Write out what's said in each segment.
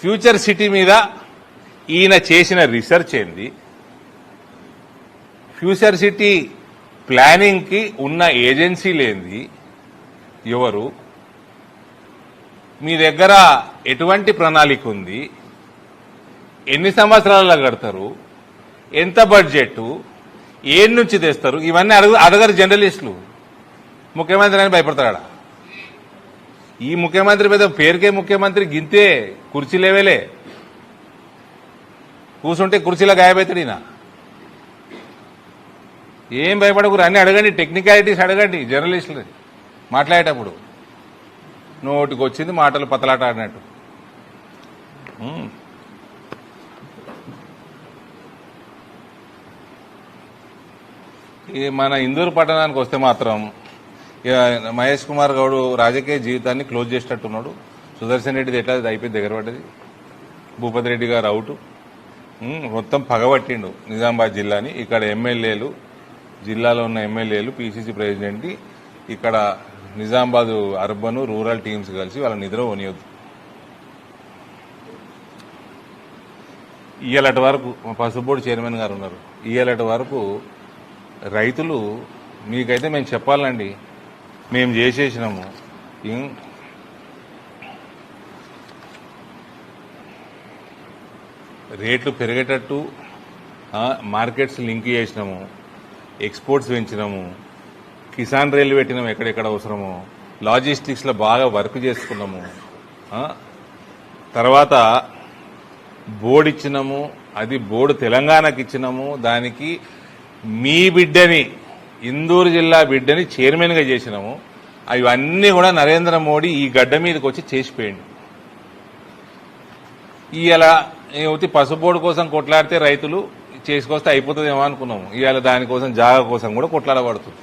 Future city మీద ఈయన చేసిన రీసెర్చ్ ఏంది, ఫ్యూచర్ సిటీ ప్లానింగ్కి ఉన్న ఏజెన్సీలు ఏంది, ఎవరు, మీ దగ్గర ఎటువంటి ప్రణాళిక ఉంది, ఎన్ని సంవత్సరాలలో కడతారు, ఎంత బడ్జెట్, ఏం నుంచి తెస్తారు, ఇవన్నీ అడగరు జర్నలిస్టులు. ముఖ్యమంత్రి అని భయపడతాడా? ఈ ముఖ్యమంత్రి మీద పేరుకే ముఖ్యమంత్రి, గింతే కుర్చీ లేవేలే, కూర్చుంటే కుర్చీలో గాయపడతాడు ఈయన. ఏం భయపడకూరు, అన్ని అడగండి, టెక్నికాలిటీస్ అడగండి జర్నలిస్టులు మాట్లాడేటప్పుడు. నోటికి వచ్చింది మాటలు పతలాట ఆడినట్టు. మన ఇందూరు పట్టణానికి వస్తే మాత్రం మహేష్ కుమార్ గౌడ్ రాజకీయ జీవితాన్ని క్లోజ్ చేసేటట్టున్నాడు. సుదర్శన్ రెడ్డిది ఎట్లా అయిపోయింది, దగ్గర పడ్డది. భూపతి రెడ్డి గారు అవుట్, మొత్తం పగబట్టిండు నిజామాబాద్ జిల్లాని. ఇక్కడ ఎమ్మెల్యేలు, జిల్లాలో ఉన్న ఎమ్మెల్యేలు, పిసిసి ప్రెసిడెంట్, ఇక్కడ నిజామాబాద్ అర్బన్ రూరల్ టీమ్స్ కలిసి వాళ్ళ నిద్ర పోనీయొద్దు. ఇయ్యాలటి వరకు మా పసుపు బోర్డు చైర్మన్ గారు ఉన్నారు. ఇయ్యాలటి వరకు రైతులు, మీకైతే మేము చెప్పాలండి, మేము చేసేసినాము. రేట్లు పెరిగేటట్టు మార్కెట్స్ లింక్ చేసినాము, ఎక్స్పోర్ట్స్ పెంచినాము, కిసాన్ రైలు పెట్టినాము ఎక్కడెక్కడ అవసరమో, లాజిస్టిక్స్లో బాగా వర్క్ చేసుకున్నాము. తర్వాత బోర్డు ఇచ్చినాము, అది బోర్డు తెలంగాణకి ఇచ్చినాము. దానికి మీ బిడ్డని, ఇందూరు జిల్లా బిడ్డని చైర్మన్గా చేసినాము. అవన్నీ కూడా నరేంద్ర మోడీ ఈ గడ్డ మీదకి వచ్చి చేసిపోయింది. ఇలా పసుపు బోర్డు కోసం కొట్లాడితే రైతులు చేసుకొస్తే అయిపోతుందేమో అనుకున్నాము. ఇవాళ దానికోసం జాగా కోసం కూడా కొట్లాడబడుతుంది.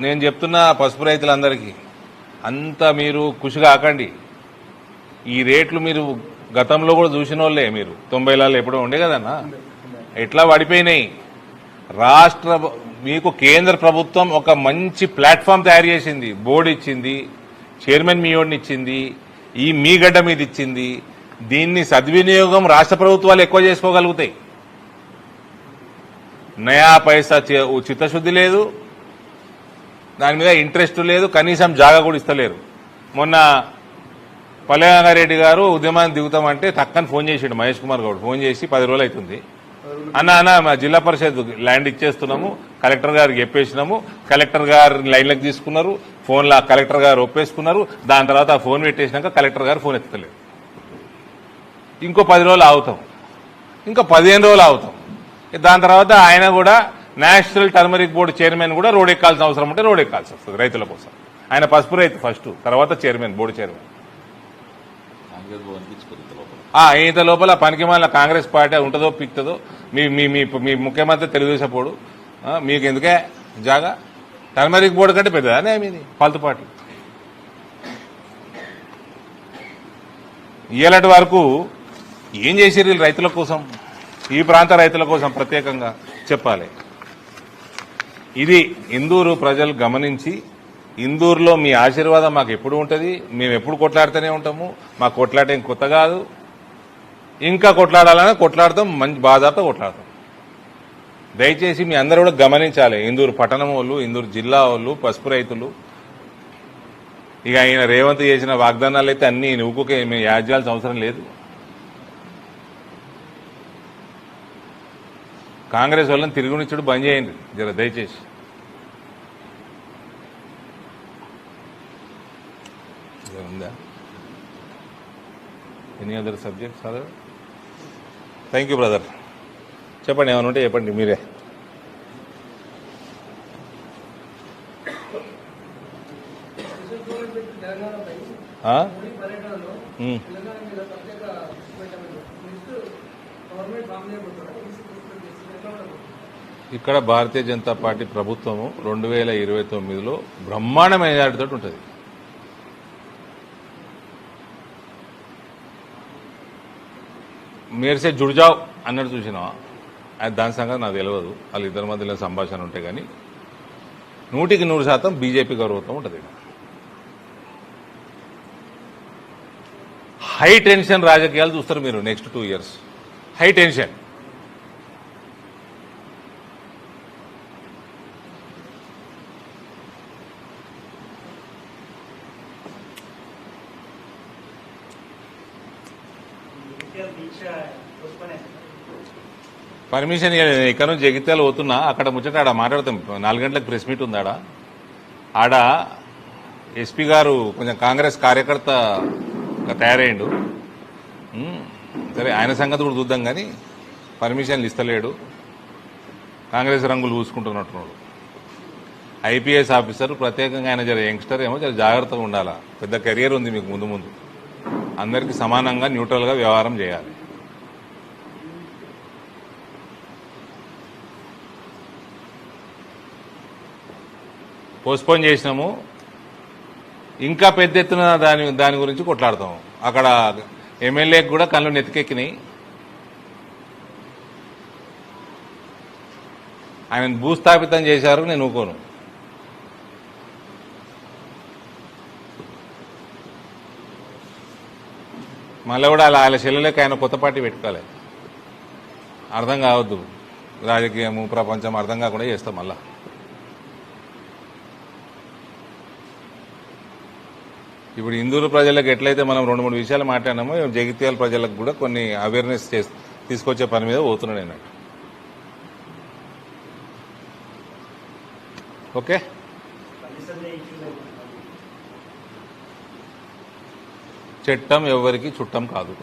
నేను చెప్తున్నా పసుపు రైతులందరికీ, అంతా మీరు ఖుషి కాకండి. ఈ రేట్లు మీరు గతంలో కూడా చూసిన వాళ్ళే, మీరు 90లలో ఎప్పుడో ఉండే కదన్నా, ఎట్లా పడిపోయినాయి. మీకు కేంద్ర ప్రభుత్వం ఒక మంచి ప్లాట్ఫామ్ తయారు చేసింది, బోర్డు ఇచ్చింది, చైర్మన్ మీయోడిని ఇచ్చింది, ఈ మీ గడ్డ మీద ఇచ్చింది. దీన్ని సద్వినియోగం రాష్ట్ర ప్రభుత్వాలు ఎక్కువ చేసుకోగలుగుతాయి. నయా పైసా చిత్తశుద్ధి లేదు, దాని మీద ఇంట్రెస్ట్ లేదు, కనీసం జాగా కూడా ఇస్తలేరు. మొన్న పల్లెరంగారెడ్డి గారు ఉద్యమాన్ని దిగుతామంటే తక్కని ఫోన్ చేసిండు మహేష్ కుమార్ గౌడ్. ఫోన్ చేసి 10 రోజులు అవుతుంది, అన్న మా జిల్లా పరిషత్ ల్యాండ్ ఇచ్చేస్తున్నాము, కలెక్టర్ గారికి చెప్పేసినాము, కలెక్టర్ గారు లైన్లకు తీసుకున్నారు, ఫోన్లో కలెక్టర్ గారు ఒప్పేసుకున్నారు. దాని తర్వాత ఆ ఫోన్ పెట్టేసినాక కలెక్టర్ గారు ఫోన్ ఎత్తలేరు. ఇంకో 10 రోజులు ఆగుతాం, ఇంకో 15 రోజులు ఆగుతాం. దాని తర్వాత ఆయన కూడా నేషనల్ టర్మరిక్ బోర్డు చైర్మన్ కూడా రోడ్ ఎక్కాల్సిన అవసరం ఉంటే రోడ్ ఎక్కాల్సి వస్తుంది రైతుల కోసం. ఆయన పసుపు రైతు ఫస్ట్, తర్వాత చైర్మన్, బోర్డు చైర్మన్. ఇంత లోపల పనికిమాల కాంగ్రెస్ పార్టీ ఉంటుందో పిక్తుందో, మీ ముఖ్యమంత్రి తెలుగుదేశం పోడు, మీకు ఎందుకే జాగా? టర్మరిక్ బోర్డు కంటే పెద్దదానే మీది ఫాల్తు పార్టీ. ఇయ్యాలటి వరకు ఏం చేసిర్రు రైతుల కోసం, ఈ ప్రాంత రైతుల కోసం ప్రత్యేకంగా చెప్పాలి. ఇది ఇందూరు ప్రజలు గమనించి, ఇందూరులో మీ ఆశీర్వాదం మాకు ఎప్పుడు ఉంటుంది, మేము ఎప్పుడు కొట్లాడుతూనే ఉంటాము. మా కొట్లాట ఏం కొత్త కాదు, ఇంకా కొట్లాడాలని కొట్లాడతాం, మంచి బాధాతో కొట్లాడతాం. దయచేసి మీ అందరూ కూడా గమనించాలి, ఇందూరు పట్టణం వాళ్ళు, ఇందూరు జిల్లా వాళ్ళు, పసుపు రైతులు. ఇక ఆయన రేవంత్ చేసిన వాగ్దానాలు అయితే అన్ని నువ్వుకే మేము యాడ్ చేయాల్సిన అవసరం లేదు. కాంగ్రెస్ వాళ్ళని తిరుగునిచ్చుడు బంద్ చేయండి జర దయచేసి. ఉందా any other subjects? Thank you brother. చెప్పండి, ఏమైనా ఉంటే చెప్పండి మీరే. ఇక్కడ భారతీయ జనతా పార్టీ ప్రభుత్వము 2029లో బ్రహ్మాండ మెజారిటీతో ఉంటుంది. మేర్సే జుడ్జావ్ అన్నట్టు చూసినావా? దాని సంగతి నాకు తెలియదు, వాళ్ళిద్దరి మధ్యలో సంభాషణ ఉంటే. కానీ 100% బీజేపీ గౌరవత్వం ఉంటుంది. హై టెన్షన్ రాజకీయాలు చూస్తారు మీరు next 2 years. High tension. Permission ఇక్కడ నుంచి జగిత్యాల పోతున్నా, అక్కడ ముచ్చట ఆడ మాట్లాడతాం. 4 గంటలకు ప్రెస్ మీట్ ఉంది ఆడ ఎస్పీ గారు కొంచెం కాంగ్రెస్ కార్యకర్త తయారయ్యిండు. సరే ఆయన సంగతి కూడా చూద్దాం, కానీ పర్మిషన్లు ఇస్తలేడు, కాంగ్రెస్ రంగులు పూసుకుంటున్నట్టున్నాడు. ఐపీఎస్ ఆఫీసర్ ప్రత్యేకంగా ఆయన జర యంగ్స్టర్ ఏమో జర జాగ్రత్తగా ఉండాలా. పెద్ద కెరియర్ ఉంది మీకు ముందు ముందు. అందరికీ సమానంగా న్యూట్రల్గా వ్యవహారం చేయాలి. పోస్ట్పోన్ చేసినాము, ఇంకా పెద్ద ఎత్తున దాని గురించి కొట్లాడతాం. అక్కడ ఎమ్మెల్యేకి కూడా కళ్ళు నెత్తికెక్కినాయి. ఆయన భూస్థాపితం చేశారు, నేను ఊకోను. మళ్ళీ కూడా వాళ్ళ చెల్లెలకి ఆయన కొత్త పార్టీ పెట్టుకోవాలి. అర్థం కావద్దు, రాజకీయము ప్రపంచం అర్థం కాకుండా చేస్తాం. మళ్ళా ఇప్పుడు ఇందూరు ప్రజలకు ఎట్లయితే మనం 2-3 విషయాలు మాట్లాడినామో, జగిత్యాల ప్రజలకు కూడా కొన్ని అవేర్నెస్ తీసుకొచ్చే పని మీద పోతున్నాడు అన్నట్టు. ఓకే, చట్టం ఎవరికి చుట్టం కాదు.